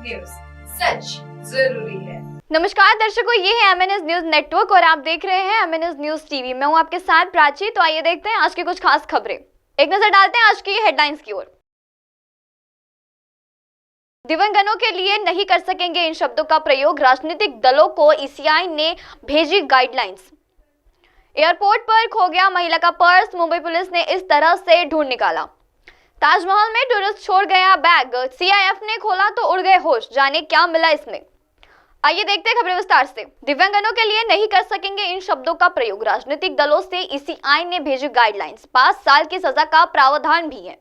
News, सच जरूरी है। नमस्कार दर्शकों, ये है एमएनएस न्यूज नेटवर्क और आप देख रहे हैं एमएनएस न्यूज टीवी। मैं हूं आपके साथ प्राची। तो आइए देखते हैं आज की कुछ खास खबरें। एक नजर डालते हैं आज की हेडलाइंस की ओर। दिव्यांगजनों के लिए नहीं कर सकेंगे इन शब्दों का प्रयोग, राजनीतिक दलों को ईसीआई ने भेजी गाइडलाइंस। एयरपोर्ट पर खो गया महिला का पर्स, मुंबई पुलिस ने इस तरह से ढूंढ निकाला। ताजमहल में टूरिस्ट छोड़ गया बैग, सीआईएफ ने खोला तो उड़ गए होश, जाने क्या मिला इसमें। आइए देखते हैं खबरें विस्तार से। दिव्यांगजनों के लिए नहीं कर सकेंगे इन शब्दों का प्रयोग, राजनीतिक दलों से ईसीआई ने भेजी गाइडलाइंस। 5 साल की सजा का प्रावधान भी है।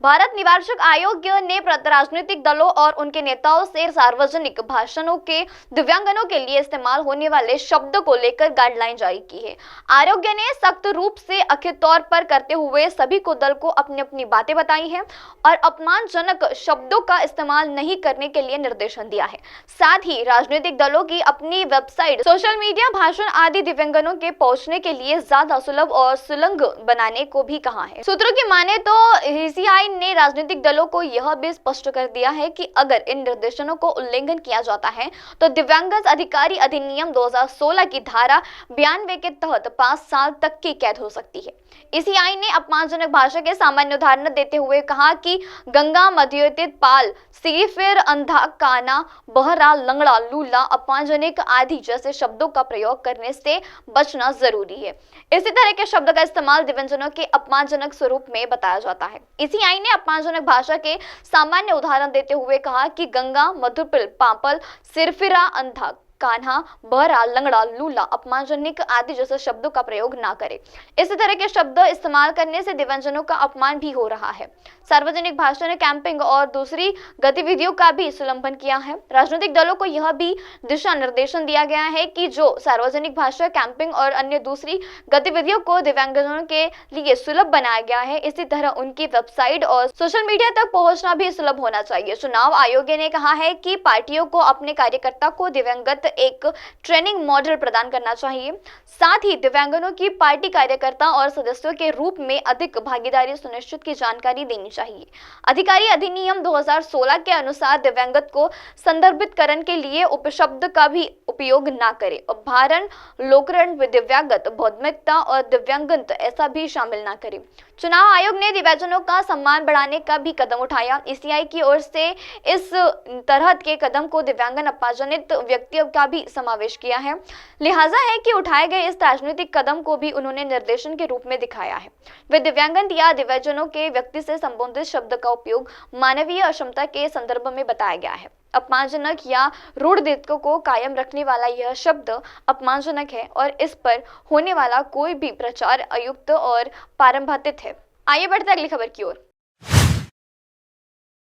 भारत निर्वाचन आयोग ने राजनीतिक दलों और उनके नेताओं से सार्वजनिक भाषणों के दिव्यांगजनों के लिए इस्तेमाल होने वाले शब्दों को लेकर गाइडलाइन जारी की है। आयोग ने सख्त रूप से अखिल तौर पर करते हुए सभी को दल को अपनी अपनी बातें बताई हैं और अपमानजनक शब्दों का इस्तेमाल नहीं करने के लिए निर्देशन दिया है। साथ ही राजनीतिक दलों की अपनी वेबसाइट, सोशल मीडिया भाषण आदि दिव्यांगजनों के पहुंचने के लिए ज्यादा सुलभ और सुलभ बनाने को भी कहा है। सूत्रों की माने तो ईसीआई ने राजनीतिक दलों को यह भी स्पष्ट कर दिया है कि अगर इन निर्देशों को उल्लंघन किया जाता है तो दिव्यांगजन अधिकारी अधिनियम 2016 की धारा 92 के तहत 5 साल तक की कैद हो सकती है। ईसीआई ने अपमानजनक भाषा के सामान्य उदाहरण देते हुए कहा कि गंगा, मध्योतित, पाल, सिर, अंधा, काना, बहरा, लंगड़ा, लूला, अपमानजनक आदि जैसे शब्दों का प्रयोग करने से बचना जरूरी है। इसी तरह के शब्द का इस्तेमाल दिव्यांगजनों के अपमानजनक स्वरूप में बताया जाता है। ईसीआई ने अपमानजनक भाषा के सामान्य उदाहरण देते हुए कहा कि गंगा, मधुपिल, पापल, सिरफिरा, अंधा, कान्हा, बहरा, लंगड़ा, लूला, अपमानजनक आदि जैसे शब्दों का प्रयोग ना करें। इसी तरह के शब्द इस्तेमाल करने से दिव्यांगजनों का अपमान भी हो रहा है। सार्वजनिक भाषण, कैंपिंग और दूसरी गतिविधियों का भी उल्लंघन किया है। राजनीतिक दलों को यह भी दिशा निर्देशन दिया गया है कि जो सार्वजनिक भाषण, कैंपिंग और अन्य दूसरी गतिविधियों को दिव्यांगजनों के लिए सुलभ बनाया गया है, इसी तरह उनकी वेबसाइट और सोशल मीडिया तक पहुंचना भी सुलभ होना चाहिए। चुनाव आयोग ने कहा है कि पार्टियों को अपने कार्यकर्ता को दिव्यांगत एक ट्रेनिंग मॉडल प्रदान करना चाहिए। साथ ही दिव्यांगजनों की पार्टी कार्यकर्ता और सदस्यों के रूप में अधिक भागीदारी सुनिश्चित की जानकारी देनी चाहिए। अधिकारी अधिनियम 2016 के अनुसार दिव्यांगत को संदर्भितकरण के लिए उपशब्द का भी उपयोग न करें। अपहरण, लोकरण, दिव्यांगत, बौद्धिकता और दिव्यांगत ऐसा भी शामिल न करें। चुनाव आयोग ने दिव्यांगजनों का सम्मान बढ़ाने का भी कदम उठाया। ईसीआई की ओर से इस तरह के कदम को दिव्यांगन अपमानजनित व्यक्तियों का भी समावेश किया है। लिहाजा है कि उठाए गए इस राजनीतिक कदम को भी उन्होंने निर्देशन के रूप में दिखाया है। वे दिव्यांगन या दिव्यांगजनों के व्यक्ति से संबंधित शब्द का उपयोग मानवीय अक्षमता के संदर्भ में बताया गया है। अपमानजनक या रूढ़िवादित्व को कायम रखने वाला यह शब्द अपमानजनक है और इस पर होने वाला कोई भी प्रचार अयुक्त और पारंपरिक है। आइए बढ़ते अगली खबर की ओर।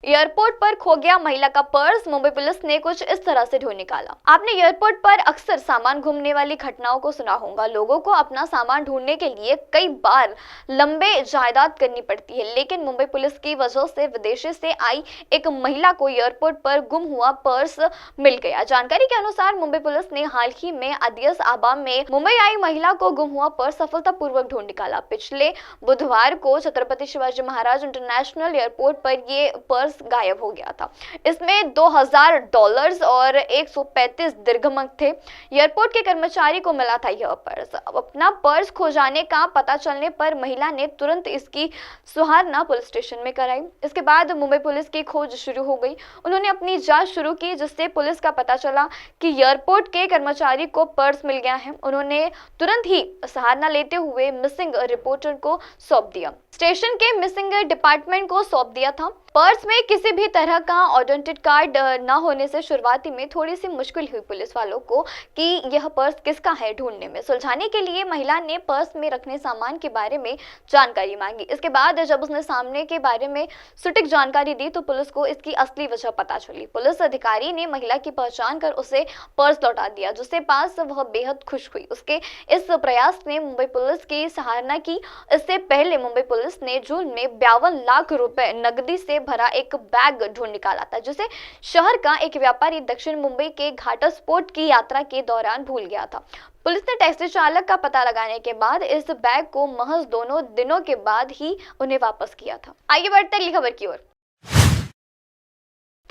एयरपोर्ट पर खो गया महिला का पर्स, मुंबई पुलिस ने कुछ इस तरह से ढूंढ निकाला। आपने एयरपोर्ट पर अक्सर सामान घूमने वाली घटनाओं को सुना होगा। लोगों को अपना सामान ढूंढने के लिए कई बार लंबे जायदाद करनी पड़ती है, लेकिन मुंबई पुलिस की वजह से विदेश से आई एक महिला को एयरपोर्ट पर गुम हुआ पर्स मिल गया। जानकारी के अनुसार मुंबई पुलिस ने हाल ही में अदियस आबा में मुंबई आई महिला को गुम हुआ पर्स सफलतापूर्वक ढूंढ निकाला। पिछले बुधवार को छत्रपति शिवाजी महाराज इंटरनेशनल एयरपोर्ट पर ये पर्स गायब हो गया था। इसमें $2000 और 135 दिर्हम थे। एयरपोर्ट के कर्मचारी को मिला था यह पर्स। अपना पर्स खो जाने का पता चलने पर महिला ने तुरंत इसकी सुहारना पुलिस स्टेशन में कराई। इसके बाद मुंबई पुलिस की खोज शुरू हो गई। उन्होंने अपनी जांच शुरू की, जिससे पुलिस का पता चला कि एयरपोर्ट के कर्मचारी को पर्स मिल गया है। उन्होंने तुरंत ही सहारा लेते हुए मिसिंग रिपोर्टर को सौंप दिया। स्टेशन के मिसिंग डिपार्टमेंट को सौंप दिया था। पर्स में किसी भी तरह का आइडेंटिटी कार्ड न होने से शुरुआती में थोड़ी सी मुश्किल हुई पुलिस वालों को कि यह पर्स किसका है ढूंढने में। सुलझाने के लिए महिला ने पर्स में रखने सामान के बारे में जानकारी मांगी। इसके बाद जब उसने सामने के बारे में सटीक जानकारी दी तो पुलिस को इसकी असली वजह पता चली। पुलिस अधिकारी ने महिला की पहचान कर उसे पर्स लौटा दिया, जिससे पास वह बेहद खुश हुई। उसके इस प्रयास ने मुंबई पुलिस की सराहना की। इससे पहले मुंबई पुलिस ने जून में 52 लाख रुपए नकदी से भरा एक बैग ढूंढ निकाला था, जिसे शहर का एक व्यापारी दक्षिण मुंबई के घाटस्फोट की यात्रा के दौरान भूल गया था। पुलिस ने टैक्सी चालक का पता लगाने के बाद इस बैग को महज 2 दिनों के बाद ही उन्हें वापस किया था। आगे बढ़ते अगली खबर की ओर।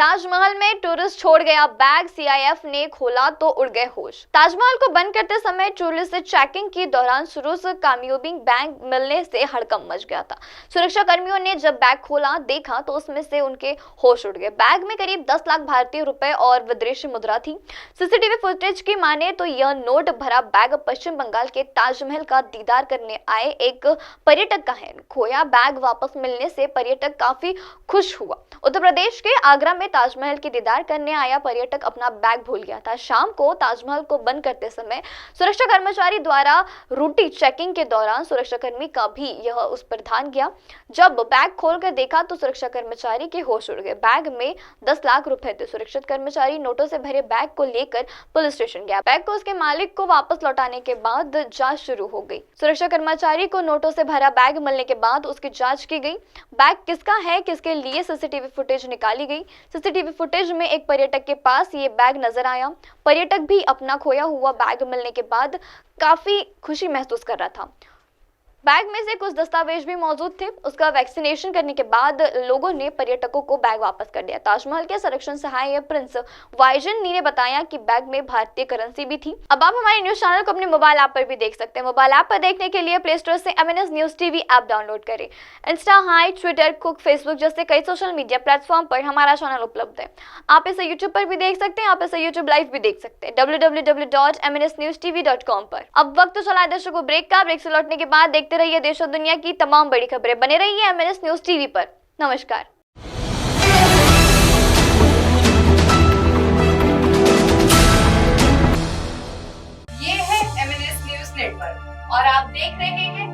ताजमहल में टूरिस्ट छोड़ गया बैग, सीआईएफ ने खोला तो उड़ गए होश। ताजमहल को बंद करते समय टूरिस्ट से चेकिंग के दौरान सुरूज कामयाबी बैग मिलने से हड़कंप मच गया था। सुरक्षा कर्मियों ने जब बैग खोला देखा तो उसमें से उनके होश उड़ गए। बैग में करीब 10 लाख भारतीय रुपए और विदेशी मुद्रा थी। सीसीटीवी फुटेज की माने तो यह नोट भरा बैग पश्चिम बंगाल के ताजमहल का दीदार करने आए एक पर्यटक का है। खोया बैग वापस मिलने से पर्यटक काफी खुश हुआ। उत्तर प्रदेश के आगरा में ताजमहल की दीदार करने आया पर्यटक अपना बैग भूल गया था। शाम को ताजमहल को बंद करते समय सुरक्षा कर्मचारी द्वारा रूटीन चेकिंग के दौरान सुरक्षाकर्मी का भी यह उस पर ध्यान गया। जब बैग खोलकर देखा तो सुरक्षा कर्मचारी के होश उड़ गए। बैग में 10 लाख रुपए थे। सुरक्षित कर्मचारी नोटों से भरे बैग को लेकर पुलिस स्टेशन गया। बैग को उसके मालिक को वापस लौटाने के बाद जांच शुरू हो गई। सुरक्षा कर्मचारी को नोटों से भरा बैग मिलने के बाद उसकी जांच की गई। बैग किसका है, किसके लिए, सीसीटीवी फुटेज निकाली गई। सीसीटीवी फुटेज में एक पर्यटक के पास ये बैग नजर आया। पर्यटक भी अपना खोया हुआ बैग मिलने के बाद काफी खुशी महसूस कर रहा था। बैग में से कुछ दस्तावेज भी मौजूद थे। उसका वैक्सीनेशन करने के बाद लोगों ने पर्यटकों को बैग वापस कर दिया। ताजमहल के संरक्षण सहायक प्रिंस वाइजन ने बताया कि बैग में भारतीय करेंसी भी थी। अब आप हमारे न्यूज चैनल को अपने मोबाइल ऐप पर भी देख सकते हैं। मोबाइल ऐप पर देखने के लिए प्ले स्टोर से MNS news TV app download करें। इंस्टा, हाई, ट्विटर, कुक, फेसबुक जैसे कई सोशल मीडिया प्लेटफॉर्म पर हमारा चैनल उपलब्ध है। आप इसे यूट्यूब पर भी देख सकते हैं। आप इसे यूट्यूब लाइव भी देख सकते हैं www.mnsnewstv.com पर। अब वक्त तो चला है दर्शकों ब्रेक का। ब्रेक से लौटने के बाद देखते रहिए देश और दुनिया की तमाम बड़ी खबरें। बने रहिए MNS न्यूज टीवी पर। नमस्कार। ये है MNS न्यूज नेटवर्क और आप देख रहे हैं